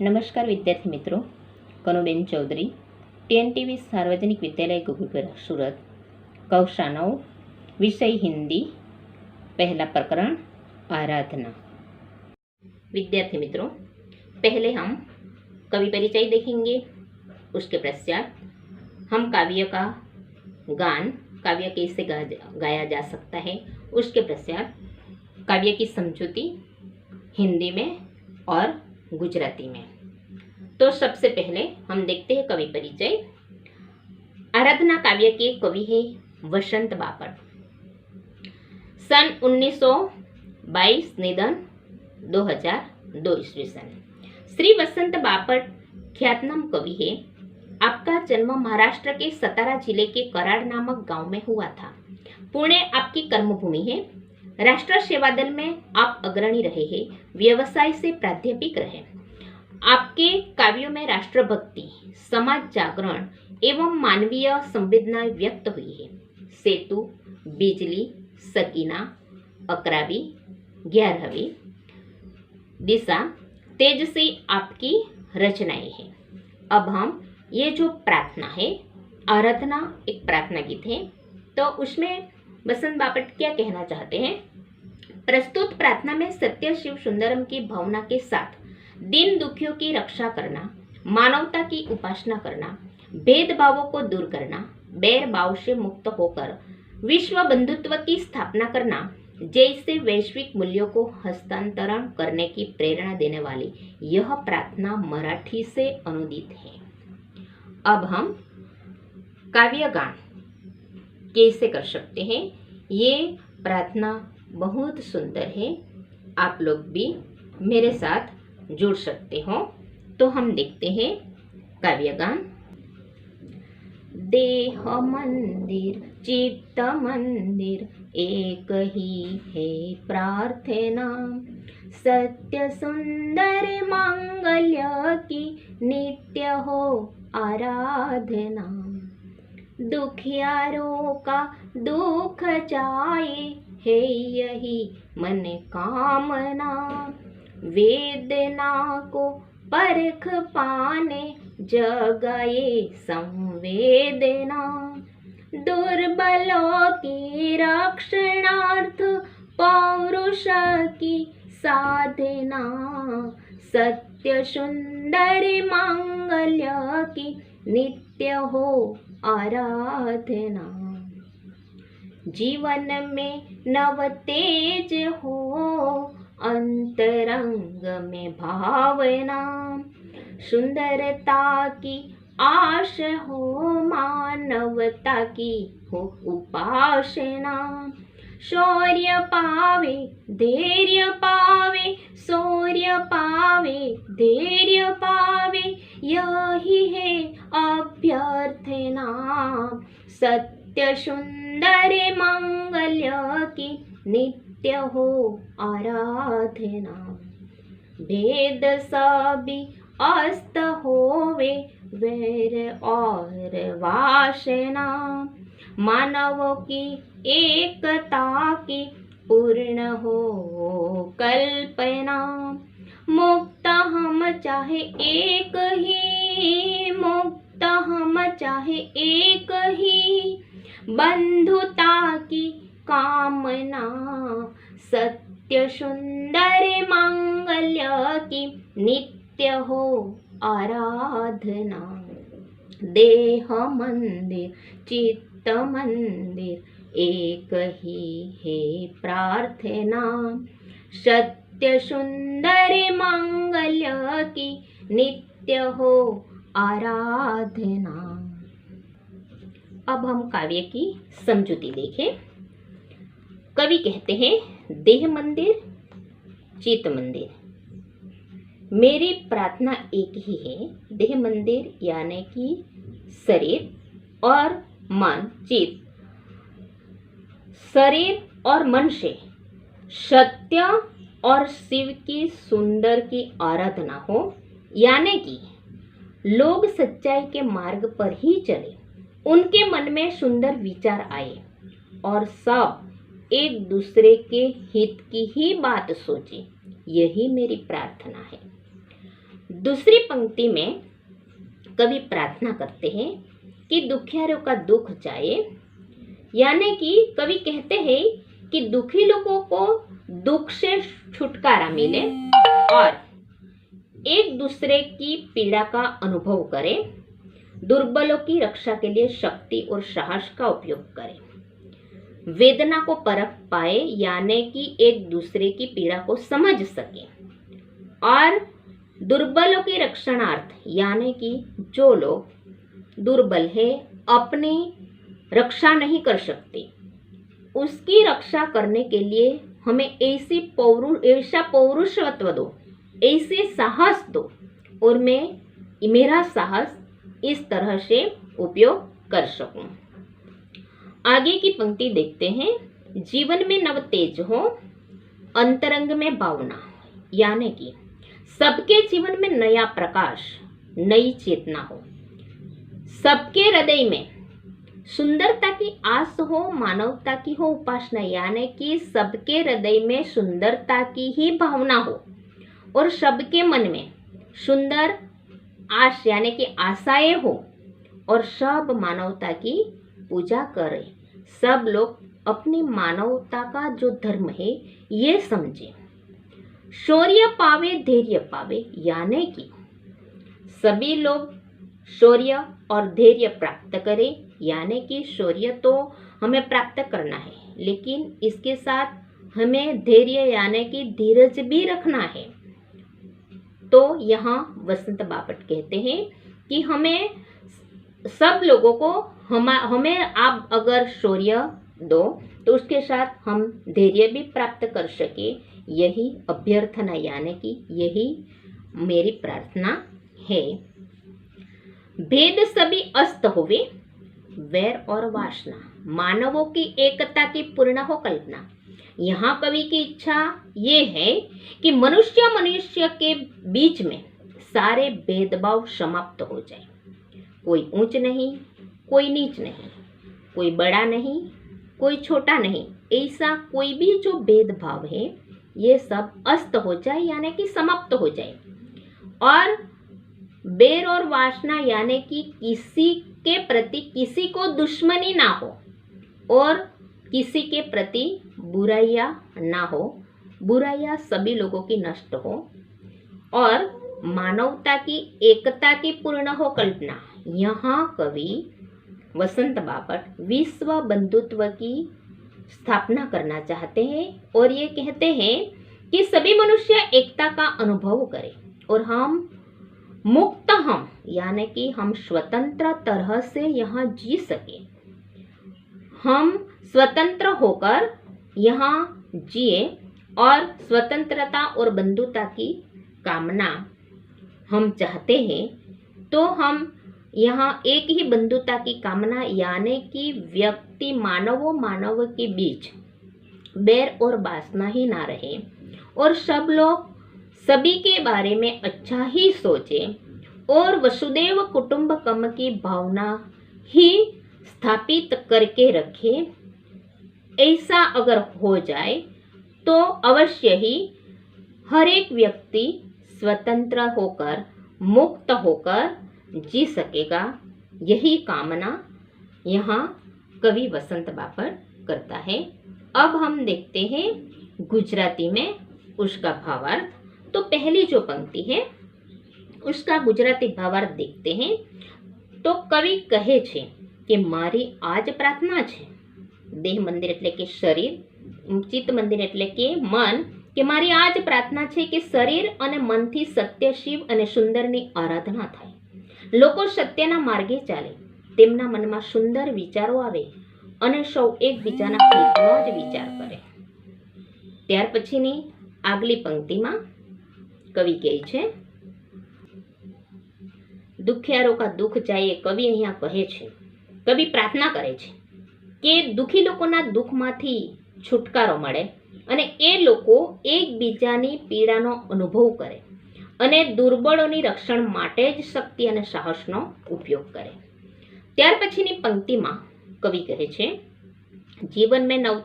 नमस्कार विद्यार्थी मित्रों, कनुबेन चौधरी, TNTV सार्वजनिक विद्यालय गोकुलपुरा सूरत, कक्षा 9, विषय हिंदी, पहला प्रकरण आराधना। विद्यार्थी मित्रों, पहले हम कवि परिचय देखेंगे। उसके पश्चात हम काव्य का गान, काव्य कैसे गाया जा सकता है, उसके पश्चात काव्य की समझौती हिंदी में और गुजराती में। तो सबसे पहले हम देखते हैं कवि परिचय। आराधना काव्य के कवि है वसंत बापट। सन 1922, निधन 2002 ईस्वी सन। श्री वसंत बापट ख्यातनाम कवि है। आपका जन्म महाराष्ट्र के सतारा जिले के कराड नामक गांव में हुआ था। पुणे आपकी कर्मभूमि है। राष्ट्र सेवा दल में आप अग्रणी रहे हैं। व्यवसाय से प्राध्यापक रहे। आपके काव्यों में राष्ट्रभक्ति, समाज जागरण एवं मानवीय संवेदनाएं व्यक्त हुई है। सेतु, बिजली, सकीना, 11वीं, 11वीं, दिशा, तेज से आपकी रचनाएं हैं। अब हम ये जो प्रार्थना है, आराधना एक प्रार्थना गीत है, तो उसमें वसंत बापट क्या कहना चाहते हैं। प्रस्तुत प्रार्थना में सत्य शिव सुंदरम की भावना के साथ दीन दुखियों की रक्षा करना, मानवता की उपासना करना, भेदभावों को दूर करना, बैर भाव से मुक्त होकर विश्व बंधुत्व की स्थापना करना जैसे वैश्विक मूल्यों को हस्तांतरण करने की प्रेरणा देने वाली यह प्रार्थना मराठी से अनुदित है। अब हम काव्य गान कैसे कर सकते हैं। ये प्रार्थना बहुत सुंदर है, आप लोग भी मेरे साथ जुड़ सकते हो। तो हम देखते हैं काव्य गान। देह मंदिर चित्त मंदिर एक ही है प्रार्थना, सत्य सुंदर मांगल्य की नित्य हो आराधना। दुखियारों का दुख जाए है यही मन कामना, वेदना को परख पाने जगाए संवेदना। दुर्बलों की रक्षणार्थ पौरुष की साधना, सत्य सुंदर मांगल्य की नित्य हो आराधना। जीवन में नव तेज हो अंतरंग में भावना, सुंदरता की आश हो मानवता की हो उपासना। शौर्य पावे धैर्य पावे, शौर्य पावे धैर्य पावे, यही है अभ्यर्थना। सत्य सुंदर मांगल्य की नित्य हो आराधना। भेद सभी अस्त होवे वैर और वासना, मानवों की एकता की पूर्ण हो कल्पना। मुक्त हम चाहे एक ही, मुक्त हम चाहे एक ही, बंधुता की कामना। सत्य सुंदर मांगल्य की नित्य हो आराधना। देह मंदिर चित्त मंदिर एक ही है प्रार्थना, सत्य सुंदर मांगल्य की नित्य हो आराधना। अब हम काव्य की समझौती देखें। कवि कहते हैं, देह मंदिर चित्त मंदिर, मेरी प्रार्थना एक ही है। देह मंदिर यानी कि शरीर और मन, चित्त, शरीर और मन से सत्य और शिव की सुंदर की आराधना हो, यानी कि लोग सच्चाई के मार्ग पर ही चले, उनके मन में सुंदर विचार आए और सब एक दूसरे के हित की ही बात सोचे। यही मेरी प्रार्थना है। दूसरी पंक्ति में कवि प्रार्थना करते हैं कि दुखियारों का दुख जाए, यानी कि कवि कहते हैं कि दुखी लोगों को दुख से छुटकारा मिले और एक दूसरे की पीड़ा का अनुभव करें, दुर्बलों की रक्षा के लिए शक्ति और साहस का उपयोग करें, वेदना को परख पाए यानी कि एक दूसरे की पीड़ा को समझ सके और दुर्बलों के रक्षणार्थ यानी कि जो लोग दुर्बल है, अपनी रक्षा नहीं कर सकते, उसकी रक्षा करने के लिए हमें ऐसा पौरुषत्व दो, ऐसे साहस दो और मेरा साहस इस तरह से उपयोग कर सकूं। आगे की पंक्ति देखते हैं। जीवन में नव तेज हो, अंतरंग में भावना, यानी कि सबके जीवन में नया प्रकाश, नई चेतना हो, सबके हृदय में सुंदरता की आस हो, मानवता की हो उपासना, यानी कि सबके हृदय में सुंदरता की ही भावना हो और सबके मन में सुंदर आश यानी कि आशाएं हो और सब मानवता की पूजा करें। सब लोग अपनी मानवता का जो धर्म है ये समझे। शौर्य पावे धैर्य पावे, यानी कि सभी लोग शौर्य और धैर्य प्राप्त करें, यानी कि शौर्य तो हमें प्राप्त करना है, लेकिन इसके साथ हमें धैर्य यानी कि धीरज भी रखना है। तो यहाँ वसंत बापट कहते हैं कि हमें सब लोगों को हमें आप अगर शौर्य दो तो उसके साथ हम धैर्य भी प्राप्त कर सके, यही अभ्यर्थना यानी कि यही मेरी प्रार्थना है। भेद सभी अस्त होवे, वैर और वासना, मानवों की एकता की पूर्ण हो कल्पना। यहाँ कवि की इच्छा ये है कि मनुष्य के बीच में सारे भेदभाव समाप्त हो जाए। कोई ऊंच नहीं, कोई नीच नहीं, कोई बड़ा नहीं, कोई छोटा नहीं, ऐसा कोई भी जो भेदभाव है ये सब अस्त हो जाए यानी कि समाप्त हो जाए। और बैर और वासना यानी कि किसी के प्रति किसी को दुश्मनी ना हो और किसी के प्रति बुराइयां ना हो, बुराइयां सभी लोगों की नष्ट हो और मानवता की एकता की पूर्ण हो कल्पना। यहाँ कवि वसंत बापट विश्व बंधुत्व की स्थापना करना चाहते हैं और ये कहते हैं कि सभी मनुष्य एकता का अनुभव करें और हम मुक्त हम यानी कि हम स्वतंत्र तरह से यहाँ जी सके, हम स्वतंत्र होकर यहाँ जिए और स्वतंत्रता और बंधुता की कामना हम चाहते हैं। तो हम यहाँ एक ही बंधुता की कामना यानी कि व्यक्ति मानव के बीच बैर और वासना ही ना रहे और सब लोग सभी के बारे में अच्छा ही सोचें और वसुदेव कुटुंबकम की भावना ही स्थापित करके रखें। ऐसा अगर हो जाए तो अवश्य ही हर एक व्यक्ति स्वतंत्र होकर मुक्त होकर जी सकेगा। यही कामना यहाँ कवि वसंत बापट करता है। अब हम देखते हैं गुजराती में उसका भावार्थ। तो पहली जो पंक्ति है उसका गुजराती भावार्थ देखते हैं। तो कवि कहे छे कि मारी आज प्रार्थना छे, देह मंदिर एटले के शरीर, चित्त मंदिर एटले के मन, कि मारी आज प्रार्थना छे कि शरीर अने मनथी सत्य शिव अने सुंदરની आराधना थाय, लोको सत्यना मार्गे चाले, તેમના મનમાં સુંદર વિચારો આવે અને સૌ એકબીજાના હિતનો જ વિચાર કરે। ત્યાર પછીની આગલી પંક્તિમાં કવિ કહે છે દુખિયારો કા દુઃખ જાય। કવિ અહીંયા કહે છે, કવિ પ્રાર્થના કરે છે કે દુઃખી લોકોના દુઃખમાંથી છુટકારો મળે અને એ લોકો એકબીજાની પીડાનો અનુભવ કરે અને દુર્બળોની રક્ષણ માટે જ શક્તિ અને સાહસનો ઉપયોગ કરે। ત્યાર પછીની પંક્તિમાં કવિ કહે છે जीवन में नव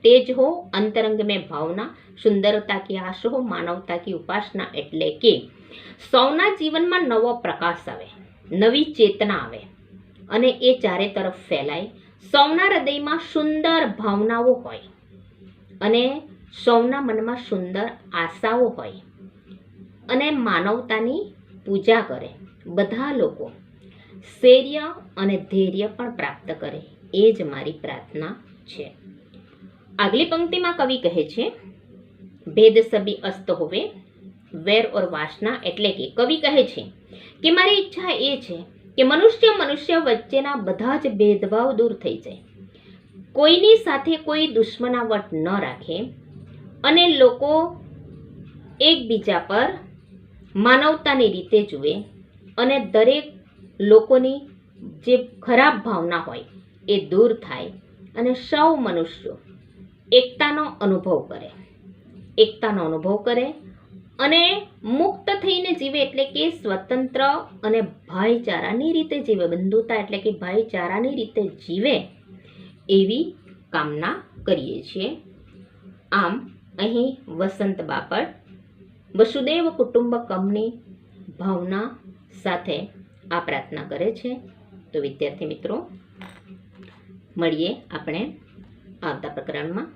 तेज हो, अंतरंग में भावना, सुंदरता की आश हो, मानवता की उपासना। એટલે કે સૌના જીવનમાં નવો પ્રકાશ આવે, નવી ચેતના આવે અને એ ચારે તરફ ફેલાય. સૌના હૃદયમાં સુંદર ભાવનાઓ હોય અને સૌના મનમાં સુંદર આશાઓ હોય અને માનવતાની પૂજા કરે. બધા લોકો શૌર્ય અને ધૈર્ય પણ પ્રાપ્ત કરે, એ જ મારી પ્રાર્થના છે. આગલી પંક્તિમાં કવિ કહે છે, ભેદ સભી અસ્ત હોવે વેર ઓર વાસના. એટલે કે કવિ કહે છે કે મારી ઈચ્છા એ છે કે મનુષ્ય વચ્ચેના બધા જ ભેદભાવ દૂર થઈ જાય, કોઈની સાથે કોઈ દુશ્મનાવટ ન રાખે અને લોકો એકબીજા પર માનવતાની રીતે જુએ અને દરેક લોકોની જે ખરાબ ભાવના હોય એ દૂર થાય અને સૌ મનુષ્યો એકતાનો અનુભવ કરે અને મુક્ત થઈને જીવે. એટલે કે સ્વતંત્ર અને ભાઈચારાની રીતે જીવે, બંધુતા એટલે કે ભાઈચારાની રીતે જીવે એવી કામના કરીએ છીએ. આમ અહીં વસંત બાપટ વસુદેવ કુટુંબકમની ભાવના સાથે આ પ્રાર્થના કરે છે. તો વિદ્યાર્થી મિત્રો, મળીએ આપણે આવતા પ્રકરણમાં.